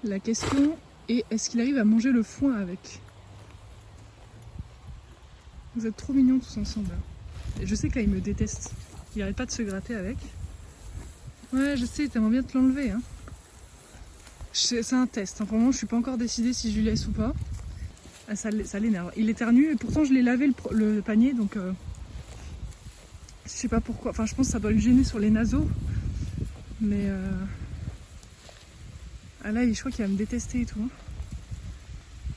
La question est, est-ce qu'il arrive à manger le foin avec? Vous êtes trop mignons tous ensemble. Et je sais que là il me déteste. Il arrête pas de se gratter avec. Ouais, je sais, t'aimerais bien te l'enlever. Hein. C'est un test. Hein. Pour le moment, je suis pas encore décidée si je lui laisse ou pas. Ah, ça l'énerve. Il éternue et pourtant je l'ai lavé le panier donc je sais pas pourquoi. Enfin, je pense que ça doit lui gêner sur les naseaux. Mais ah là, je crois qu'il va me détester et tout. Hein.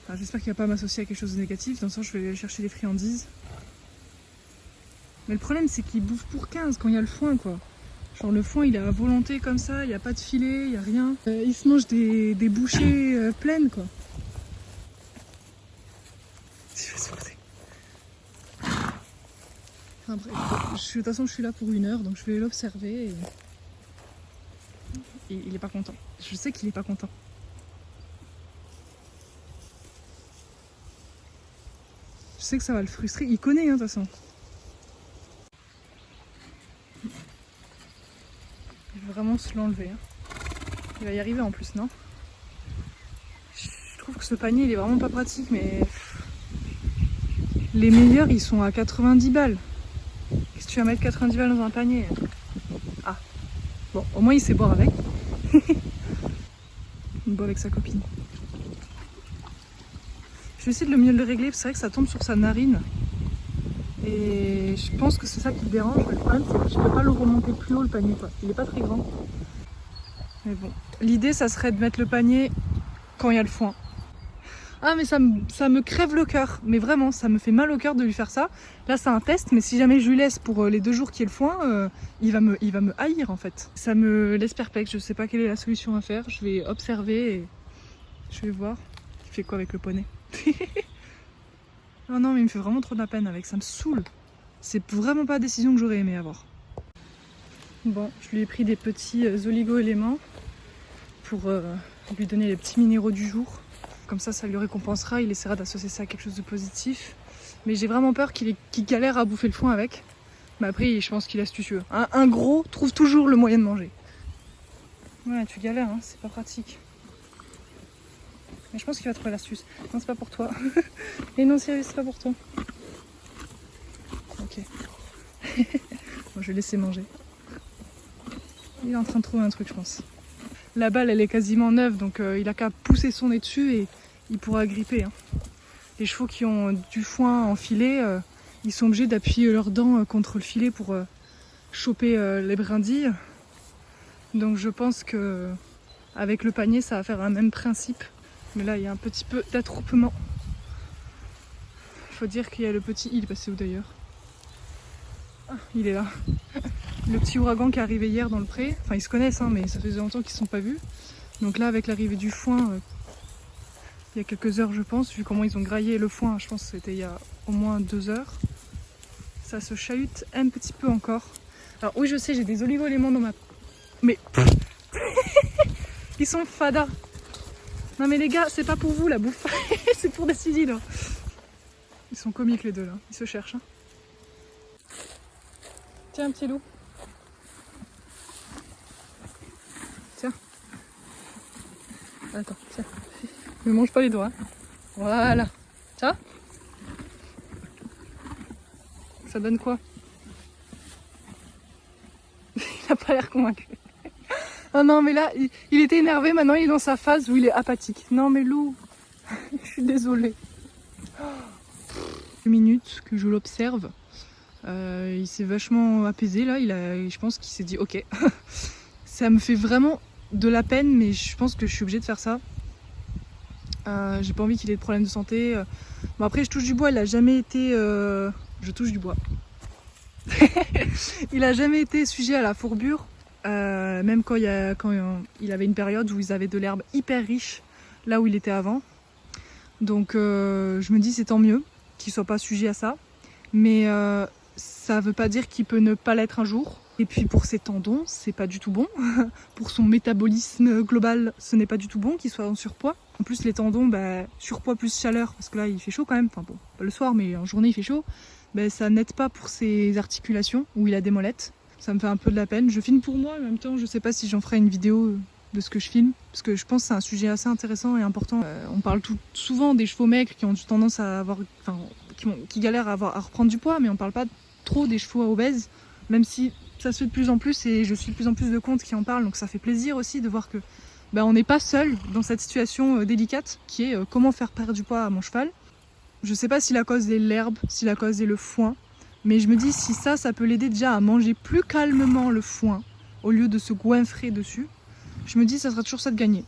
Enfin, j'espère qu'il va pas m'associer à quelque chose de négatif. Dans ce sens, je vais aller chercher des friandises. Mais le problème, c'est qu'il bouffe pour 15 quand il y a le foin, quoi. Genre le foin, il est à volonté comme ça, il n'y a pas de filet, il n'y a rien. Il se mange des bouchées pleines, quoi. Je vais se forcer. Enfin bref, de toute façon, je suis là pour 1 heure, donc je vais l'observer. Et il est pas content. Je sais qu'il est pas content. Je sais que ça va le frustrer. Il connaît, hein, de toute façon. Il veut vraiment se l'enlever. Hein. Il va y arriver en plus, non? Je trouve que ce panier, il est vraiment pas pratique, mais... Les meilleurs, ils sont à 90 balles. Qu'est-ce que tu vas mettre 90 balles dans un panier? Ah. Bon, au moins, il sait boire avec. Il boit avec sa copine. Je vais essayer de mieux le régler, parce que c'est vrai que ça tombe sur sa narine. Et je pense que c'est ça qui le dérange. Mais le problème, c'est que je peux pas le remonter plus haut, le panier, quoi. Il est pas très grand. Mais bon. L'idée, ça serait de mettre le panier quand il y a le foin. Ah, mais ça me crève le cœur. Mais vraiment, ça me fait mal au cœur de lui faire ça. Là, c'est un test, mais si jamais je lui laisse pour les 2 jours qu'il y ait le foin, il va me haïr, en fait. Ça me laisse perplexe. Je sais pas quelle est la solution à faire. Je vais observer et je vais voir. Il fait quoi avec le poney? Oh non, mais il me fait vraiment trop de la peine avec. Ça me saoule. C'est vraiment pas la décision que j'aurais aimé avoir. Bon, je lui ai pris des petits oligo-éléments pour lui donner les petits minéraux du jour. Comme ça lui récompensera. Il essaiera d'associer ça à quelque chose de positif. Mais j'ai vraiment peur qu'il galère à bouffer le foin avec. Mais après, je pense qu'il est astucieux. Un gros trouve toujours le moyen de manger. Ouais, tu galères, hein, c'est pas pratique. Mais je pense qu'il va trouver l'astuce. Non, c'est pas pour toi. Et non, sérieux, c'est pas pour toi. Ok. Bon, je vais laisser manger. Il est en train de trouver un truc, je pense. La balle, elle est quasiment neuve, donc il a qu'à pousser son nez dessus et il pourra gripper. Hein. Les chevaux qui ont du foin en filet, ils sont obligés d'appuyer leurs dents contre le filet pour choper les brindilles. Donc je pense que avec le panier, ça va faire un même principe. Mais là, il y a un petit peu d'attroupement. Il faut dire qu'il y a le petit... Il est passé où d'ailleurs? Ah, il est là. Le petit ouragan qui est arrivé hier dans le pré. Enfin, ils se connaissent, hein, mais ça faisait longtemps qu'ils ne se sont pas vus. Donc là, avec l'arrivée du foin, il y a quelques heures, je pense, vu comment ils ont graillé le foin, je pense que c'était il y a au moins 2 heures. Ça se chahute un petit peu encore. Alors oui, je sais, j'ai des oligo-éléments dans ma... Mais... Ils sont fadas. Non mais les gars, c'est pas pour vous la bouffe. C'est pour des civils. Là. Ils sont comiques les deux là. Ils se cherchent. Hein. Tiens, petit loup. Tiens. Attends, tiens. Ne mange pas les doigts. Voilà. Ça? Ça donne quoi? Il a pas l'air convaincu. Oh non, mais là, il était énervé. Maintenant, il est dans sa phase où il est apathique. Non, mais loup. Je suis désolée. 2 minutes que je l'observe. Il s'est vachement apaisé là. Je pense qu'il s'est dit ok. Ça me fait vraiment de la peine, mais je pense que je suis obligée de faire ça. J'ai pas envie qu'il ait de problèmes de santé. Bon après je touche du bois, il a jamais été... Je touche du bois. Il a jamais été sujet à la fourbure. Même quand il avait une période où ils avaient de l'herbe hyper riche là où il était avant. Donc je me dis c'est tant mieux qu'il soit pas sujet à ça. Mais ça veut pas dire qu'il peut ne pas l'être un jour. Et puis pour ses tendons, c'est pas du tout bon. Pour son métabolisme global, ce n'est pas du tout bon qu'il soit en surpoids. En plus les tendons, surpoids plus chaleur, parce que là il fait chaud quand même, enfin bon, pas le soir mais en journée il fait chaud, ça n'aide pas pour ses articulations où il a des molettes. Ça me fait un peu de la peine. Je filme pour moi, en même temps je sais pas si j'en ferai une vidéo de ce que je filme, parce que je pense que c'est un sujet assez intéressant et important. On parle souvent des chevaux maigres qui ont tendance à avoir, enfin, qui galèrent à reprendre du poids, mais on parle pas trop des chevaux obèses, même si ça se fait de plus en plus et je suis de plus en plus de comptes qui en parlent, donc ça fait plaisir aussi de voir que on n'est pas seul dans cette situation délicate qui est comment faire perdre du poids à mon cheval. Je sais pas si la cause est l'herbe, si la cause est le foin, mais je me dis si ça peut l'aider déjà à manger plus calmement le foin au lieu de se goinfrer dessus, je me dis ça sera toujours ça de gagner.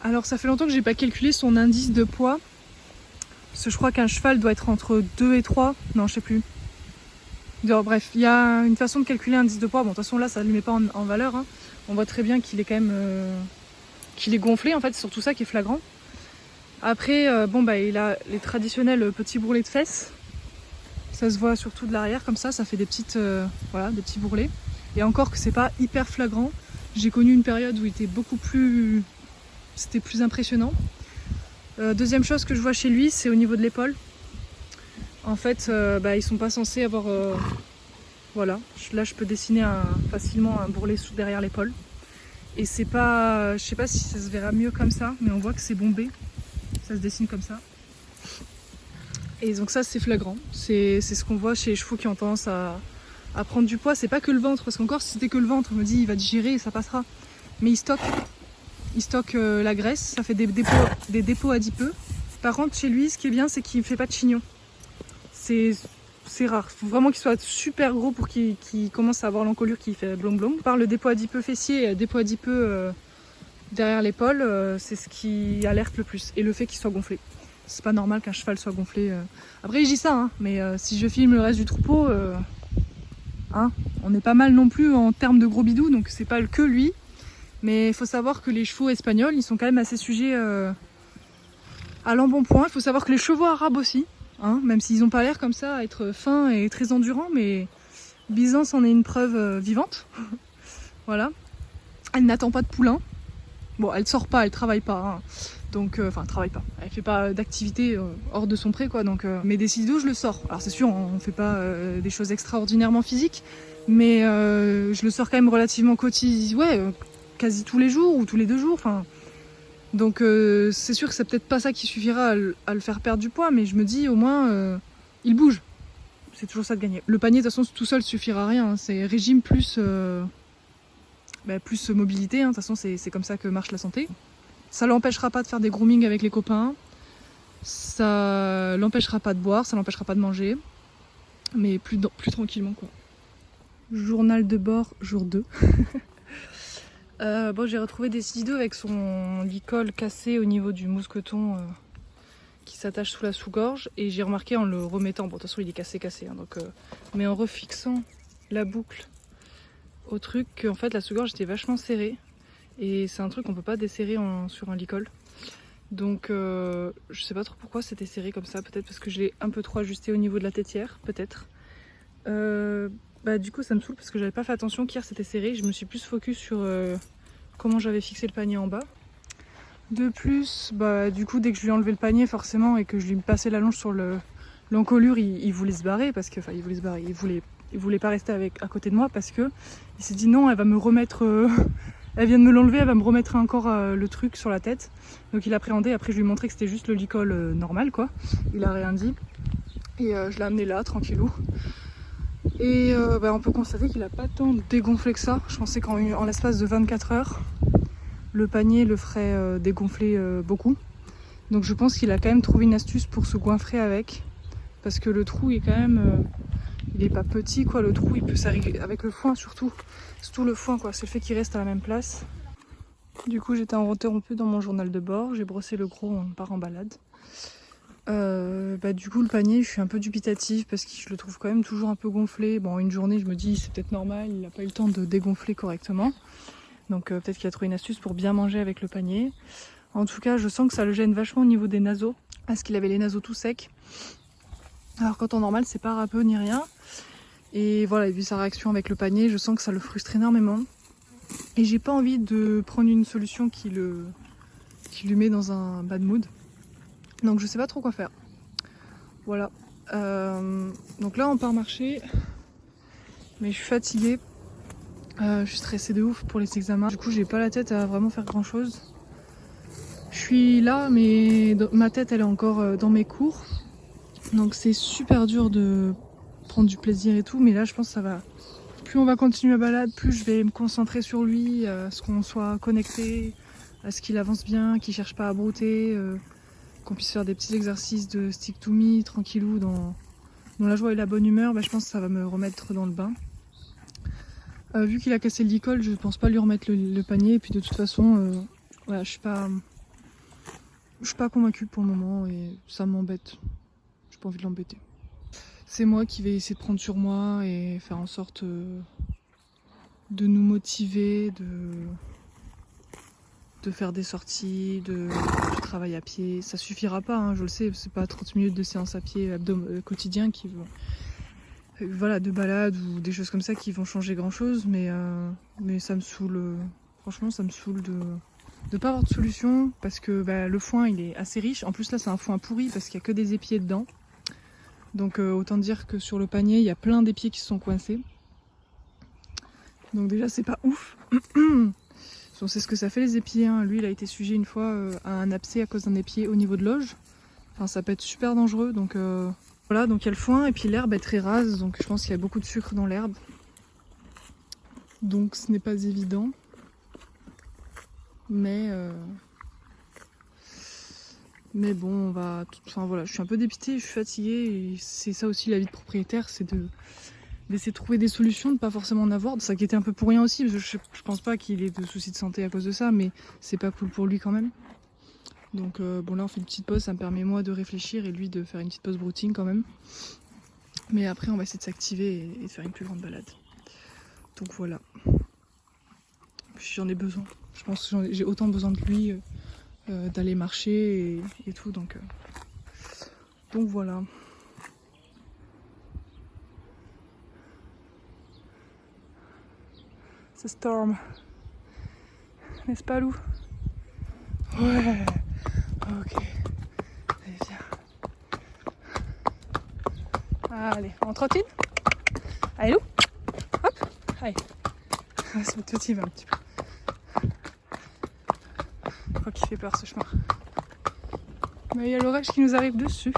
Alors ça fait longtemps que j'ai pas calculé son indice de poids, parce que je crois qu'un cheval doit être entre 2 et 3, non je sais plus. Alors, bref, il y a une façon de calculer l'indice de poids, bon de toute façon là ça ne le met pas en valeur, hein. On voit très bien qu'il est quand même qu'il est gonflé en fait, c'est surtout ça qui est flagrant. Après il a les traditionnels petits bourrelets de fesses, ça se voit surtout de l'arrière comme ça fait des petites des petits bourrelets. Et encore que c'est pas hyper flagrant, j'ai connu une période où il était c'était plus impressionnant. Deuxième chose que je vois chez lui, c'est au niveau de l'épaule. En fait, ils sont pas censés avoir... Là je peux dessiner facilement un bourrelet derrière l'épaule. Et c'est pas... Je sais pas si ça se verra mieux comme ça, mais on voit que c'est bombé. Ça se dessine comme ça. Et donc ça c'est flagrant. C'est ce qu'on voit chez les chevaux qui ont tendance à prendre du poids. C'est pas que le ventre, parce qu'encore si c'était que le ventre, on me dit il va digérer et ça passera. Mais il stocke la graisse, ça fait des dépôts adipeux. Par contre chez lui ce qui est bien c'est qu'il ne fait pas de chignon. C'est rare, il faut vraiment qu'il soit super gros pour qu'il commence à avoir l'encolure qui fait blong blong. Par le dépôt adipeux fessier et dépôt adipeux derrière l'épaule, c'est ce qui alerte le plus. Et le fait qu'il soit gonflé. C'est pas normal qu'un cheval soit gonflé. Après je dis ça, hein, mais si je filme le reste du troupeau, on est pas mal non plus en termes de gros bidou, donc c'est pas que lui. Mais il faut savoir que les chevaux espagnols, ils sont quand même assez sujets à l'embonpoint. Il faut savoir que les chevaux arabes aussi, même s'ils n'ont pas l'air comme ça à être fins et très endurants, mais Byzance en est une preuve vivante. Voilà. Elle n'attend pas de poulain. Bon, elle sort pas, elle travaille pas. Donc, travaille pas. Elle fait pas d'activité hors de son pré, quoi. Donc, mais des décido, je le sors. Alors c'est sûr, on fait pas des choses extraordinairement physiques, mais je le sors quand même relativement quasi tous les jours ou tous les 2 jours. Donc c'est sûr que c'est peut-être pas ça qui suffira à le faire perdre du poids, mais je me dis au moins il bouge. C'est toujours ça de gagner. Le panier de toute façon tout seul suffira à rien. Hein. C'est régime plus mobilité. Hein. De toute façon c'est comme ça que marche la santé. Ça l'empêchera pas de faire des grooming avec les copains. Ça l'empêchera pas de boire, ça l'empêchera pas de manger. Mais plus tranquillement quoi. Journal de bord, jour 2. J'ai retrouvé Decido avec son licol cassé au niveau du mousqueton qui s'attache sous la sous-gorge. Et j'ai remarqué en le remettant, bon de toute façon il est cassé, mais en refixant la boucle au truc qu'en fait la sous-gorge était vachement serrée. Et c'est un truc qu'on peut pas desserrer sur un licol. Donc je sais pas trop pourquoi c'était serré comme ça, peut-être parce que je l'ai un peu trop ajusté au niveau de la tétière, peut-être. Du coup ça me saoule parce que j'avais pas fait attention qu'hier c'était serré, je me suis plus focus sur comment j'avais fixé le panier en bas. De plus, du coup dès que je lui ai enlevé le panier forcément et que je lui passais la longe sur l'encolure, il voulait se barrer parce que, il voulait pas rester à côté de moi parce que il s'est dit non, elle va me remettre, elle vient de me l'enlever, elle va me remettre encore le truc sur la tête. Donc il appréhendait, après je lui ai montré que c'était juste le licol normal quoi, il a rien dit et je l'ai amené là tranquillou. Et on peut constater qu'il a pas tant dégonflé que ça. Je pensais qu'en l'espace de 24 heures, le panier le ferait dégonfler beaucoup. Donc je pense qu'il a quand même trouvé une astuce pour se goinfrer avec. Parce que le trou est quand même... il est pas petit quoi, le trou il peut s'arriver avec le foin surtout. Surtout le foin quoi, c'est le fait qu'il reste à la même place. Du coup j'étais interrompue dans mon journal de bord, j'ai brossé le gros, on part en balade. Du coup le panier je suis un peu dubitative parce que je le trouve quand même toujours un peu gonflé. Bon une journée je me dis c'est peut-être normal, il n'a pas eu le temps de dégonfler correctement. Donc peut-être qu'il a trouvé une astuce pour bien manger avec le panier. En tout cas je sens que ça le gêne vachement au niveau des naseaux, parce qu'il avait les naseaux tout secs. Alors qu'en temps normal c'est pas râpeux ni rien. Et voilà, vu sa réaction avec le panier, je sens que ça le frustre énormément. Et j'ai pas envie de prendre une solution qui lui met dans un bad mood. Donc je sais pas trop quoi faire. Voilà. Donc là on part marcher. Mais je suis fatiguée. Je suis stressée de ouf pour les examens. Du coup, j'ai pas la tête à vraiment faire grand chose. Je suis là, mais ma tête elle est encore dans mes cours. Donc c'est super dur de prendre du plaisir et tout. Mais là, je pense que ça va. Plus on va continuer la balade, plus je vais me concentrer sur lui, à ce qu'on soit connecté, à ce qu'il avance bien, qu'il cherche pas à brouter, qu'on puisse faire des petits exercices de stick to me, tranquillou, dans la joie et la bonne humeur. Je pense que ça va me remettre dans le bain. Vu qu'il a cassé le licol, je pense pas lui remettre le panier. Et puis de toute façon, voilà, je suis pas convaincue pour le moment et ça m'embête. J'ai pas envie de l'embêter. C'est moi qui vais essayer de prendre sur moi et faire en sorte de nous motiver, de faire des sorties, du travail à pied. Ça suffira pas, hein, je le sais, c'est pas 30 minutes de séance à pied quotidien qui vont, voilà, de balade ou des choses comme ça qui vont changer grand chose, mais ça me saoule, franchement ça me saoule de pas avoir de solution parce que le foin il est assez riche. En plus là c'est un foin pourri parce qu'il y a que des épiers dedans. Donc autant dire que sur le panier, il y a plein d'épieds qui se sont coincés. Donc déjà, c'est pas ouf. On sait ce que ça fait les épieds. Hein. Lui, il a été sujet une fois à un abcès à cause d'un épied au niveau de l'oge. Enfin, ça peut être super dangereux. Donc voilà, donc il y a le foin et puis l'herbe est très rase. Donc je pense qu'il y a beaucoup de sucre dans l'herbe. Donc ce n'est pas évident. Mais bon, on va. Enfin voilà, je suis un peu dépitée, je suis fatiguée. Et c'est ça aussi la vie de propriétaire, c'est d'essayer de trouver des solutions, de pas forcément en avoir, de s'inquiéter un peu pour rien aussi, parce que je pense pas qu'il ait de soucis de santé à cause de ça, mais c'est pas cool pour lui quand même. Donc bon là on fait une petite pause, ça me permet moi de réfléchir et lui de faire une petite pause broutine quand même. Mais après on va essayer de s'activer et de faire une plus grande balade. Donc voilà. Puis j'en ai besoin. Je pense que j'ai autant besoin de lui d'aller marcher et tout, donc voilà. C'est Storm. N'est-ce pas Lou? Ouais. Ok. Allez, viens. Allez, on trottine? Allez Lou? Hop. Allez. On va se motiver un petit peu. Je crois qu'il fait peur ce chemin. Mais il y a l'orage qui nous arrive dessus.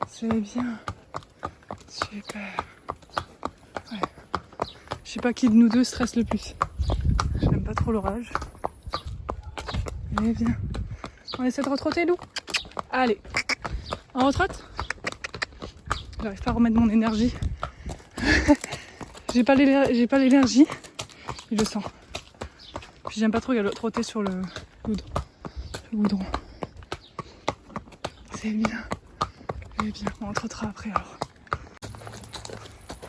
C'est bien. Super. Ouais. Je sais pas qui de nous deux stresse le plus. J'aime pas trop l'orage. Mais bien. On essaie de retrotter, Lou? Allez. On retrotte? J'arrive pas à remettre mon énergie. J'ai pas l'énergie. Je le sens. Puis j'aime pas trop trotter sur le goudron. C'est bien. Eh bien, on trottera après alors.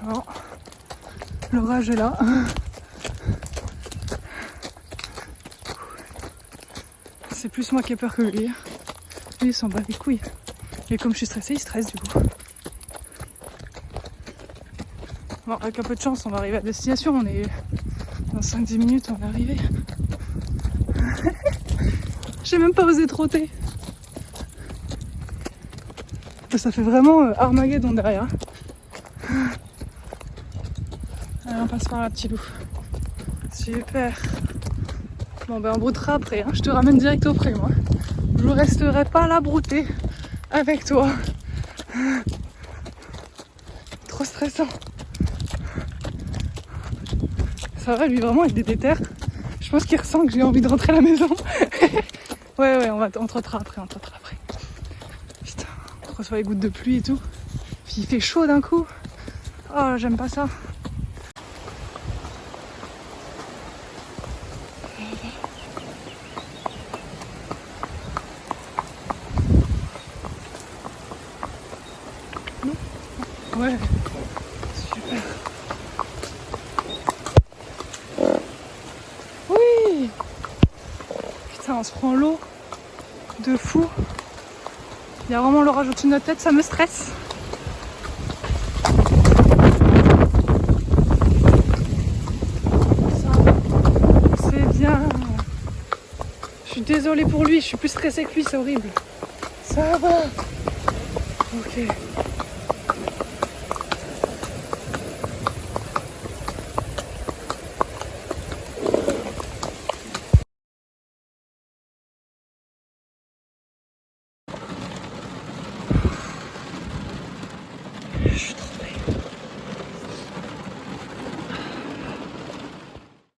Alors, l'orage est là. C'est plus moi qui ai peur que lui. Lui, il s'en bat les couilles. Et comme je suis stressée, il stresse du coup. Bon, avec un peu de chance, on va arriver à destination. On est dans 5-10 minutes, on va arriver. J'ai même pas osé trotter. Ça fait vraiment Armageddon derrière. Allez, on passe par là, petit loup. Super. Bon, on broutera après. Hein. Je te ramène direct au pré, moi. Je resterai pas là brouter avec toi. Trop stressant. Ça va, lui, vraiment, il est déter. Je pense qu'il ressent que j'ai envie de rentrer à la maison. Ouais, on trottera après, Putain, on reçoit les gouttes de pluie et tout. Puis il fait chaud d'un coup. Oh, j'aime pas ça. Ouais, super. Oui. Putain, on se prend l'eau de fou. Il y a vraiment l'orage au-dessus de notre tête, ça me stresse. C'est bien. Je suis désolée pour lui, je suis plus stressée que lui, c'est horrible. Ça va. Ok.